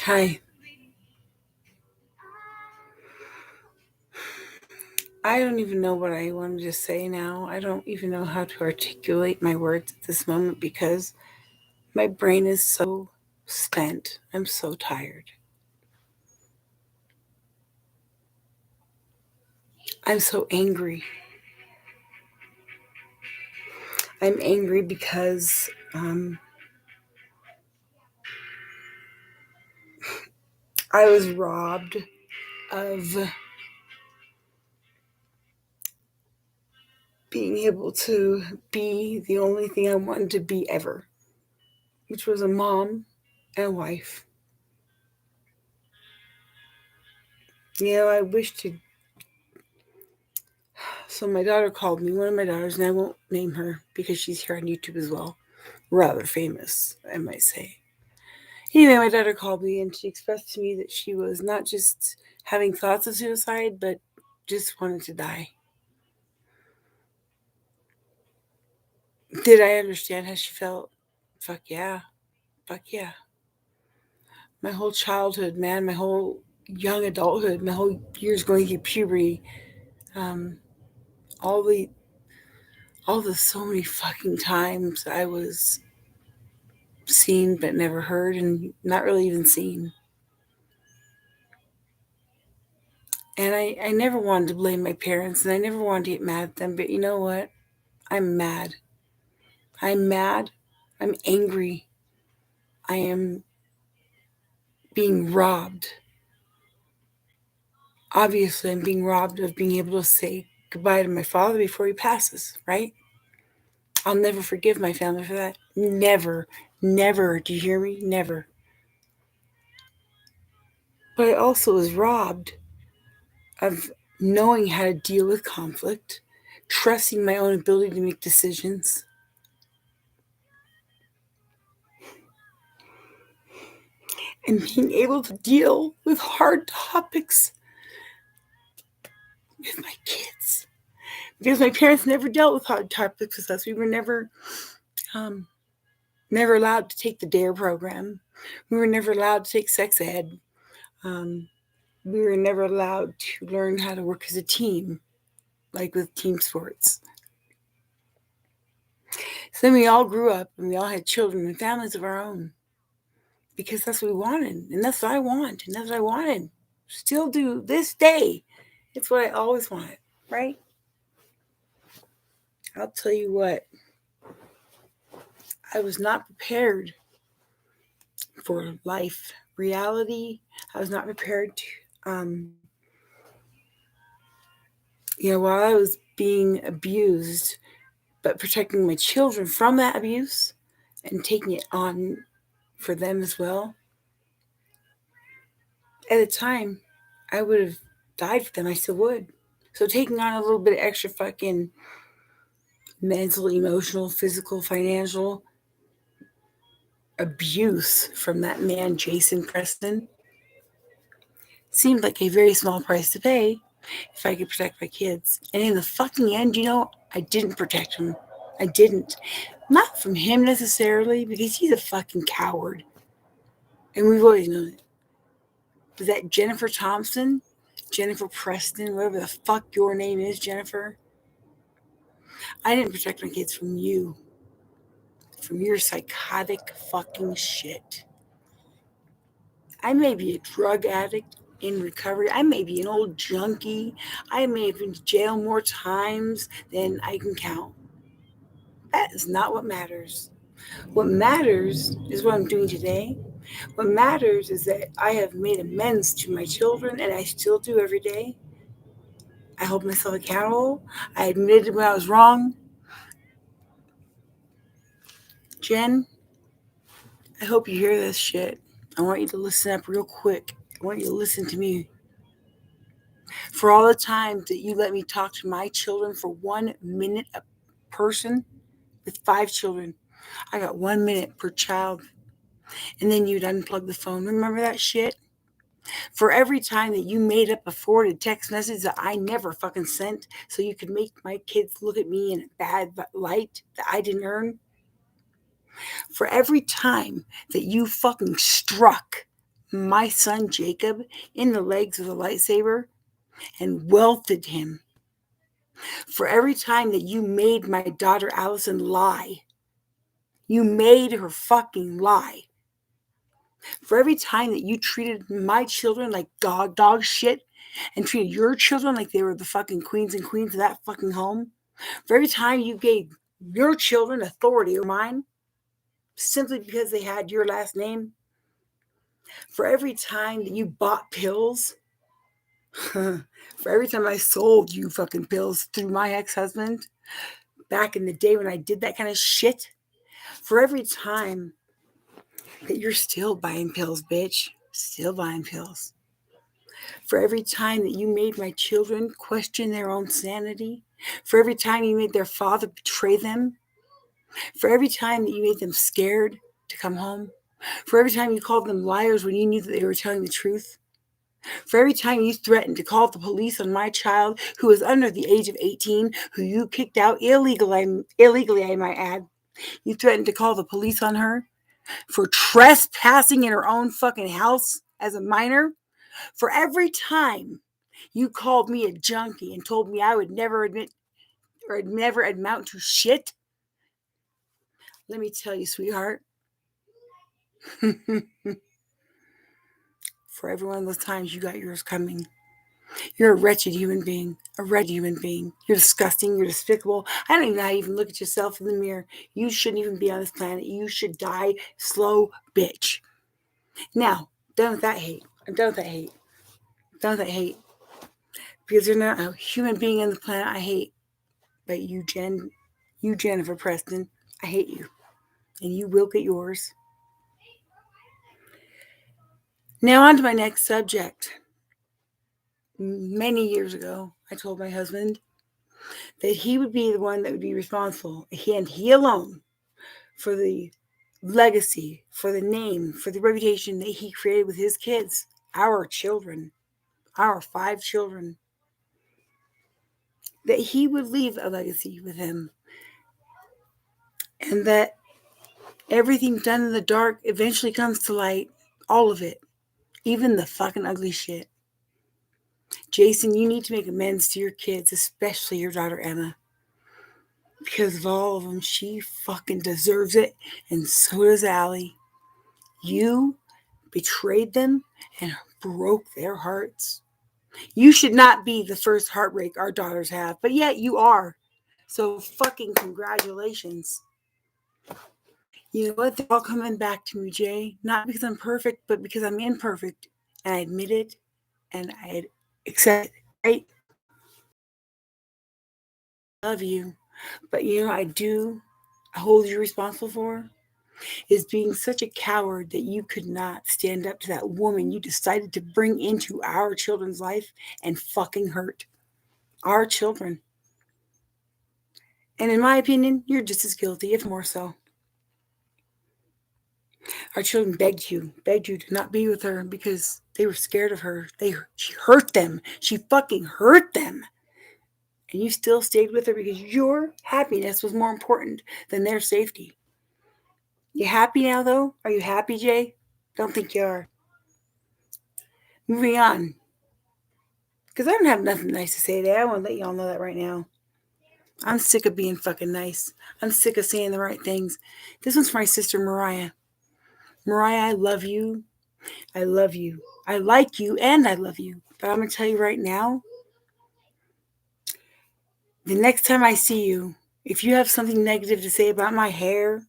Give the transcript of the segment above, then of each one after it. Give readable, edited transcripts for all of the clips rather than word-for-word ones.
Hi. I don't even know what I wanted to say now. I don't even know how to articulate my words at this moment because my brain is so spent. I'm so tired. I'm so angry. I'm angry because I was robbed of being able to be the only thing I wanted to be ever, which was a mom and a wife. I wish to. So my daughter called me, one of my daughters, and I won't name her because she's here on YouTube as well. Rather famous, I might say. Anyway, my daughter called me and she expressed to me that she was not just having thoughts of suicide, but just wanted to die. Did I understand how she felt? Fuck yeah. Fuck yeah. My whole childhood, man, my whole young adulthood, my whole years going through puberty, um, all the so many fucking times I was seen but never heard and not really even seen. And I never wanted to blame my parents and I never wanted to get mad at them, but you know what? I'm mad. I'm mad. I'm angry. I am being robbed. Obviously, I'm being robbed of being able to say goodbye to my father before he passes, right? I'll never forgive my family for that. Never. Never. Do you hear me? Never. But I also was robbed of knowing how to deal with conflict, trusting my own ability to make decisions, and being able to deal with hard topics with my kids. Because my parents never dealt with hard topics with us. We were um, never allowed to take the DARE program. We were never allowed to take sex ed. Um, we were never allowed to learn how to work as a team, like with team sports. So then we all grew up and we all had children and families of our own because that's what we wanted. And that's what I want. And that's what I wanted. Still do this day. It's what I always wanted, right? I'll tell you what, I was not prepared for life reality. I was not prepared to, while I was being abused, but protecting my children from that abuse and taking it on for them as well. At the time, I would have died for them. I still would. So taking on a little bit of extra fucking mental, emotional, physical, financial abuse from that man, Jason Preston, seemed like a very small price to pay if I could protect my kids. And in the fucking end, I didn't protect him. I didn't. Not from him necessarily, because he's a fucking coward. And we've always known it. But that Jennifer Thompson, Jennifer Preston, whatever the fuck your name is, Jennifer, I didn't protect my kids from you. From your psychotic fucking shit. I may be a drug addict in recovery. I may be an old junkie. I may have been to jail more times than I can count. That is not what matters. What matters is what I'm doing today. What matters is that I have made amends to my children, and I still do every day. I hold myself accountable. I admitted when I was wrong. Jen, I hope you hear this shit. I want you to listen up real quick. I want you to listen to me. For all the times that you let me talk to my children for 1 minute a person with 5 children, I got 1 minute per child. And then you'd unplug the phone. Remember that shit? For every time that you made up a forwarded text message that I never fucking sent so you could make my kids look at me in a bad light that I didn't earn. For every time that you fucking struck my son Jacob in the legs with a lightsaber and welted him. For every time that you made my daughter Allison lie, you made her fucking lie. For every time that you treated my children like dog shit and treated your children like they were the fucking queens and queens of that fucking home, for every time you gave your children authority over mine simply because they had your last name, for every time that you bought pills, for every time I sold you fucking pills through my ex-husband back in the day when I did that kind of shit, for every time that you're still buying pills, bitch, still buying pills, for every time that you made my children question their own sanity, for every time you made their father betray them, for every time that you made them scared to come home, for every time you called them liars when you knew that they were telling the truth, for every time you threatened to call the police on my child who was under the age of 18, who you kicked out illegally, I might add, you threatened to call the police on her for trespassing in her own fucking house as a minor, for every time you called me a junkie and told me I would never admit or never amount to shit, let me tell you, sweetheart, for every one of those times you got yours coming. You're a wretched human being. You're disgusting. You're despicable. I don't even know how you even look at yourself in the mirror. You shouldn't even be on this planet. You should die slow, bitch. Now, done with that hate. I'm done with that hate. Done with that hate. Because you're not a human being on the planet I hate. But you, Jennifer Preston, I hate you. And you will get yours. Now on to my next subject. Many years ago, I told my husband that he would be the one that would be responsible, he alone, for the legacy, for the name, for the reputation that he created with his kids, our children, our 5 children, that he would leave a legacy with him, and that everything done in the dark eventually comes to light, all of it, even the fucking ugly shit. Jason, you need to make amends to your kids, especially your daughter Emma. Because of all of them, she fucking deserves it, and so does Allie. You betrayed them and broke their hearts. You should not be the first heartbreak our daughters have, but yet you are. So fucking congratulations. You know what? They're all coming back to me, Jay. Not because I'm perfect, but because I'm imperfect. And I admit it and I accept it, right? I love you. But you know, I hold you responsible for is being such a coward that you could not stand up to that woman you decided to bring into our children's life and fucking hurt our children. And in my opinion, you're just as guilty, if more so. Our children begged you to not be with her because they were scared of her. She hurt them. She fucking hurt them. And you still stayed with her because your happiness was more important than their safety. You happy now, though? Are you happy, Jay? Don't think you are. Moving on. Because I don't have nothing nice to say today. I want to let y'all know that right now. I'm sick of being fucking nice. I'm sick of saying the right things. This one's for my sister, Mariah. Mariah, I love you. I love you. I like you and I love you. But I'm going to tell you right now, the next time I see you, if you have something negative to say about my hair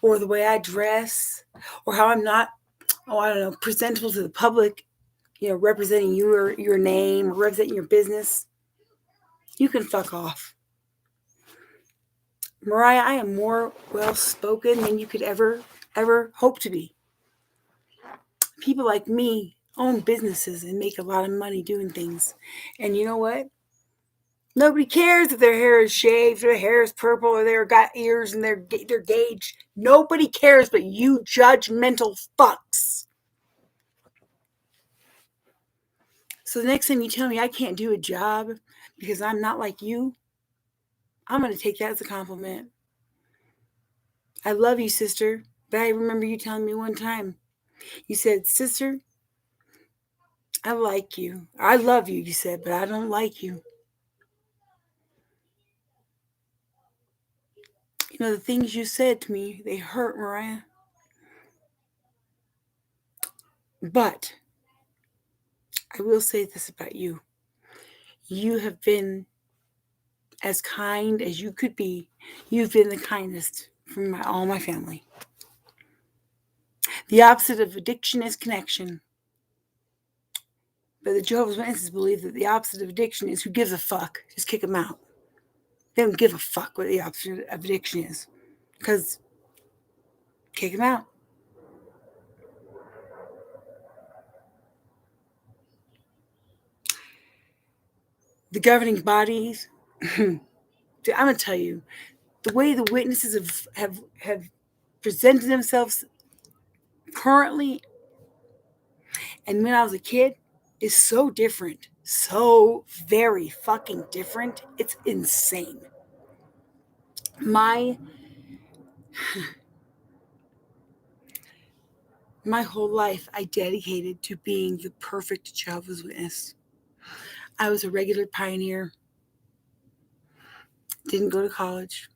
or the way I dress or how I'm not, I don't know, presentable to the public, representing your name or representing your business, you can fuck off. Mariah, I am more well-spoken than you could ever hope to be. People like me own businesses and make a lot of money doing things. And you know what? Nobody cares if their hair is shaved or their hair is purple or they've got ears and they're gauged. Nobody cares but you judgmental fucks. So the next time you tell me I can't do a job because I'm not like you, I'm going to take that as a compliment. I love you, sister. But I remember you telling me one time, you said, sister, I like you. I love you, you said, but I don't like you. You know, the things you said to me, they hurt, Mariah. But I will say this about you. You have been as kind as you could be. You've been the kindest from all my family. The opposite of addiction is connection. But the Jehovah's Witnesses believe that the opposite of addiction is who gives a fuck. Just kick them out. They don't give a fuck what the opposite of addiction is. Because kick them out. The governing bodies, I'm going to tell you, the way the witnesses have presented themselves currently and when I was a kid is so different. So very fucking different. It's insane. My whole life I dedicated to being the perfect Jehovah's Witness. I was a regular pioneer. Didn't go to college.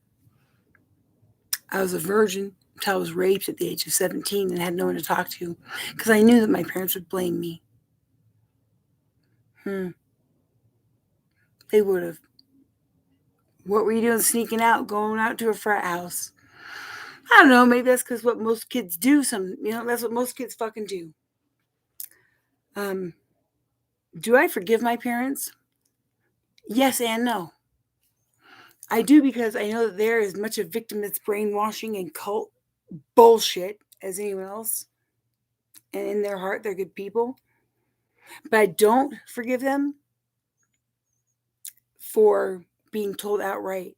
I was a virgin until I was raped at the age of 17 and had no one to talk to because I knew that my parents would blame me. They would have. What were you doing sneaking out, going out to a frat house? I don't know. Maybe that's because what most kids do. That's what most kids fucking do. Do I forgive my parents? Yes and no. I do because I know that they're as much a victim that's brainwashing and cult bullshit as anyone else. And in their heart, they're good people. But I don't forgive them for being told outright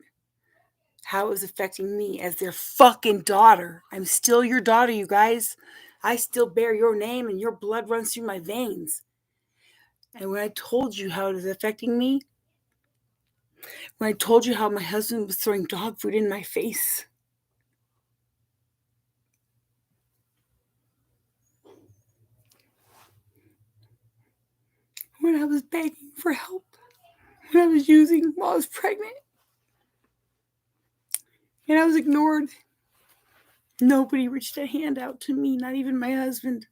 how it was affecting me as their fucking daughter. I'm still your daughter, you guys. I still bear your name and your blood runs through my veins. And when I told you how it was affecting me, when I told you how my husband was throwing dog food in my face, when I was begging for help, when I was using while I was pregnant, and I was ignored. Nobody reached a hand out to me, not even my husband.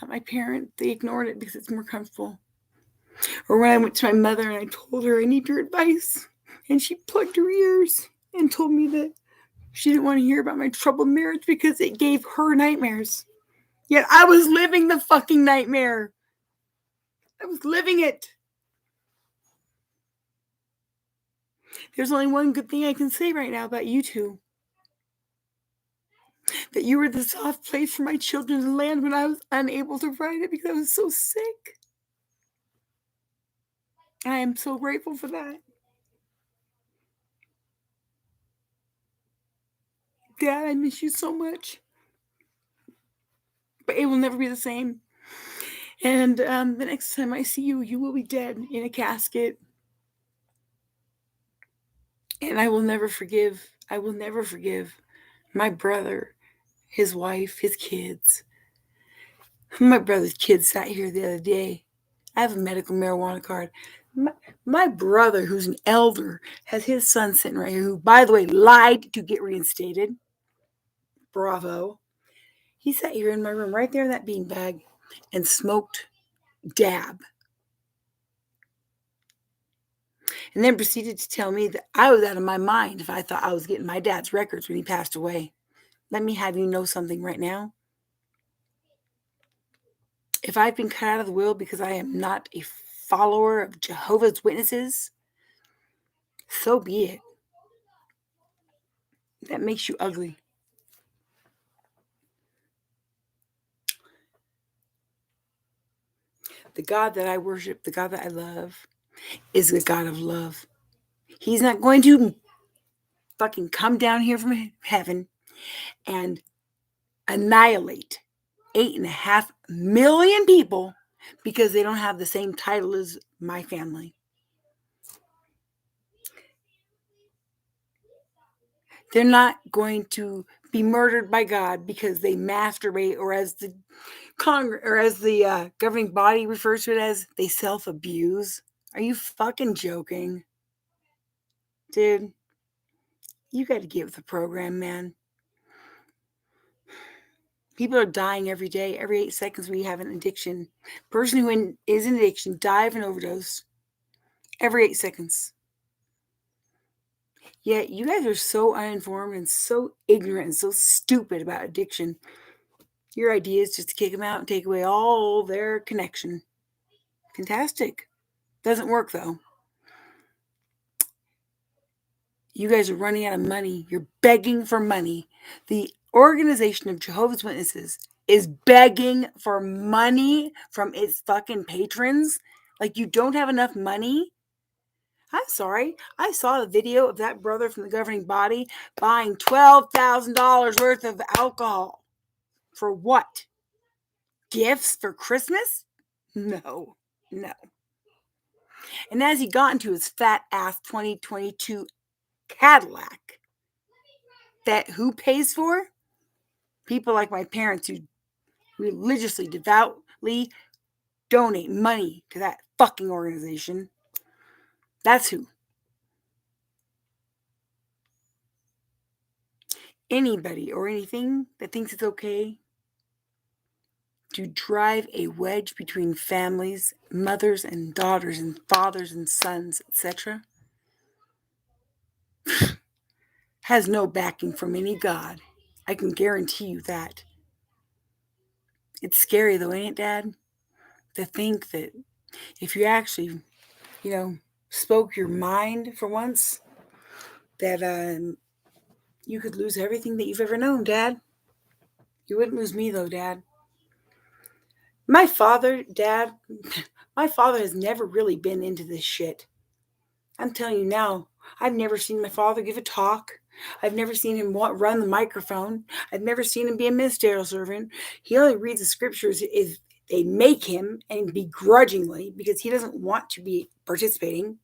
Not my parent. They ignored it because it's more comfortable. Or when I went to my mother and I told her I need your advice, and she plugged her ears and told me that she didn't want to hear about my troubled marriage because it gave her nightmares. Yet I was living the fucking nightmare. I was living it. There's only one good thing I can say right now about you two. That you were the soft place for my children to land when I was unable to write it because I was so sick. I am so grateful for that. Dad, I miss you so much. But it will never be the same. And the next time I see you, you will be dead in a casket. And I will never forgive. I will never forgive my brother, his wife, his kids. My brother's kids sat here the other day. I have a medical marijuana card. My brother, who's an elder, has his son sitting right here, who, by the way, lied to get reinstated. Bravo. He sat here in my room right there in that beanbag and smoked dab. And then proceeded to tell me that I was out of my mind if I thought I was getting my dad's records when he passed away. Let me have you know something right now. If I've been cut out of the will because I am not a follower of Jehovah's Witnesses, so be it. That makes you ugly. The God that I worship, the God that I love, is the God of love. He's not going to fucking come down here from heaven and annihilate 8.5 million people because they don't have the same title as my family. They're not going to be murdered by God because they masturbate, or as the governing body refers to it as, they self-abuse? Are you fucking joking? Dude, you got to get with the program, man. People are dying every day. Every 8 seconds we have an addiction. Person who is in addiction die of an overdose every 8 seconds. Yet you guys are so uninformed and so ignorant and so stupid about addiction. Your idea is just to kick them out and take away all their connection. Fantastic. Doesn't work though. You guys are running out of money. You're begging for money. The Organization of Jehovah's Witnesses is begging for money from its fucking patrons. Like, you don't have enough money? I'm sorry. I saw the video of that brother from the governing body buying $12,000 worth of alcohol. For what? Gifts for Christmas? No. And as he got into his fat ass 2022 Cadillac, that who pays for? People like my parents who religiously, devoutly donate money to that fucking organization. That's who. Anybody or anything that thinks it's okay to drive a wedge between families, mothers and daughters and fathers and sons, etc., has no backing from any God. I can guarantee you that. It's scary though, ain't it, Dad? To think that if you actually, spoke your mind for once, that you could lose everything that you've ever known, Dad. You wouldn't lose me though, Dad. My father has never really been into this shit. I'm telling you now, I've never seen my father give a talk. I've never seen him run the microphone. I've never seen him be a ministerial servant. He only reads the scriptures if they make him, and begrudgingly, because he doesn't want to be participating.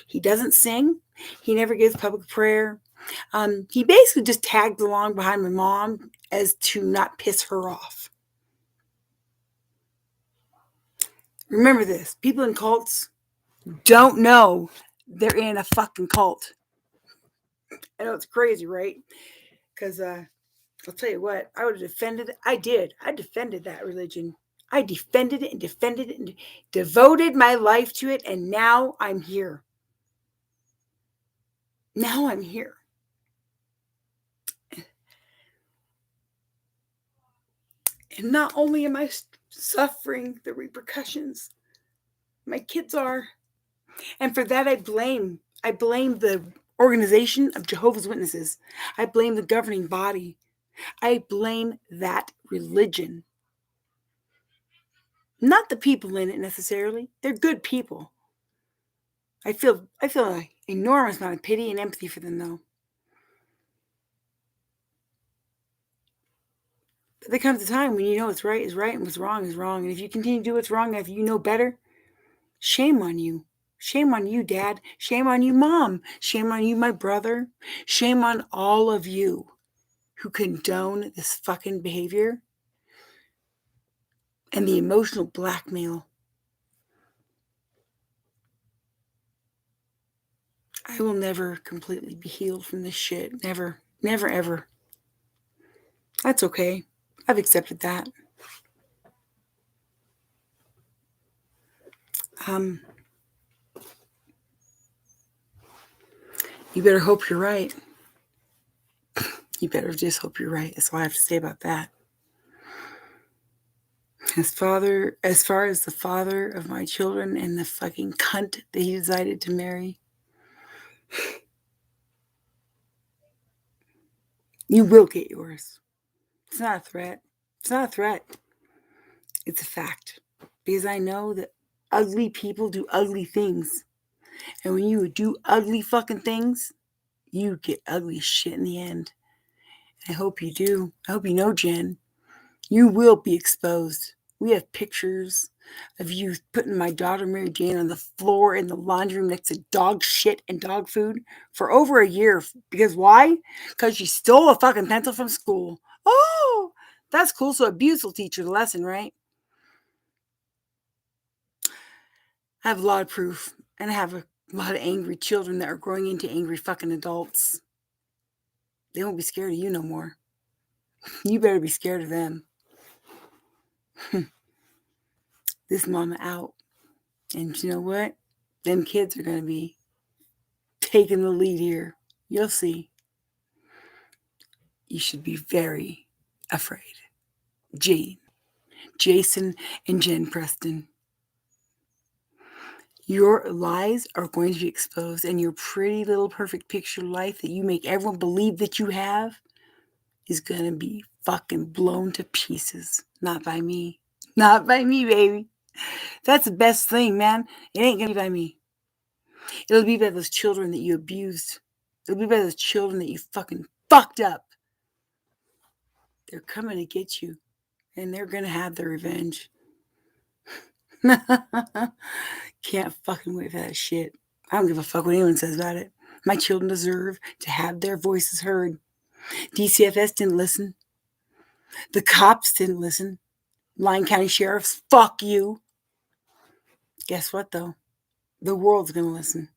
He doesn't sing. He never gives public prayer. He basically just tagged along behind my mom as to not piss her off. Remember this, people in cults don't know they're in a fucking cult. I know it's crazy, right? Because I'll tell you what, I would have defended it. I did. I defended that religion. I defended it and devoted my life to it, and now I'm here. Now I'm here. And not only am I suffering the repercussions, my kids are. And for that I blame the Organization of Jehovah's Witnesses. I blame the governing body. I blame that religion. Not the people in it necessarily. They're good people. I feel an enormous amount of pity and empathy for them though. But there comes a time when you know what's right is right and what's wrong is wrong. And if you continue to do what's wrong after you know better, shame on you. Shame on you, Dad. Shame on you, Mom. Shame on you, my brother. Shame on all of you who condone this fucking behavior and the emotional blackmail. I will never completely be healed from this shit. Never. Never, ever. That's okay. I've accepted that. You better hope you're right. You better just hope you're right. That's all I have to say about that. As far as the father of my children and the fucking cunt that he decided to marry, you will get yours. It's not a threat. It's not a threat. It's a fact. Because I know that ugly people do ugly things. And when you do ugly fucking things, you get ugly shit in the end. I hope you do. I hope you know, Jen. You will be exposed We have pictures of you putting my daughter Mary Jane on the floor in the laundry room next to dog shit and dog food for over a year. Because why? Because she stole a fucking pencil from school. Oh, that's cool. So abuse will teach her the lesson, right? I have a lot of proof, and I have a lot of angry children that are growing into angry fucking adults. They won't be scared of you no more. You better be scared of them. This mama out. And you know what? Them kids are going to be taking the lead here. You'll see. You should be very afraid. Jane, Jason, and Jen Preston. Your lies are going to be exposed, and your pretty little perfect picture life that you make everyone believe that you have is going to be fucking blown to pieces. Not by me. Not by me, baby. That's the best thing, man. It ain't going to be by me. It'll be by those children that you abused. It'll be by those children that you fucking fucked up. They're coming to get you, and they're going to have their revenge. Can't fucking wait for that shit. I don't give a fuck what anyone says about it. My children deserve to have their voices heard. DCFS didn't listen. The cops didn't listen. Lyon County Sheriffs, fuck you. Guess what, though? The world's going to listen.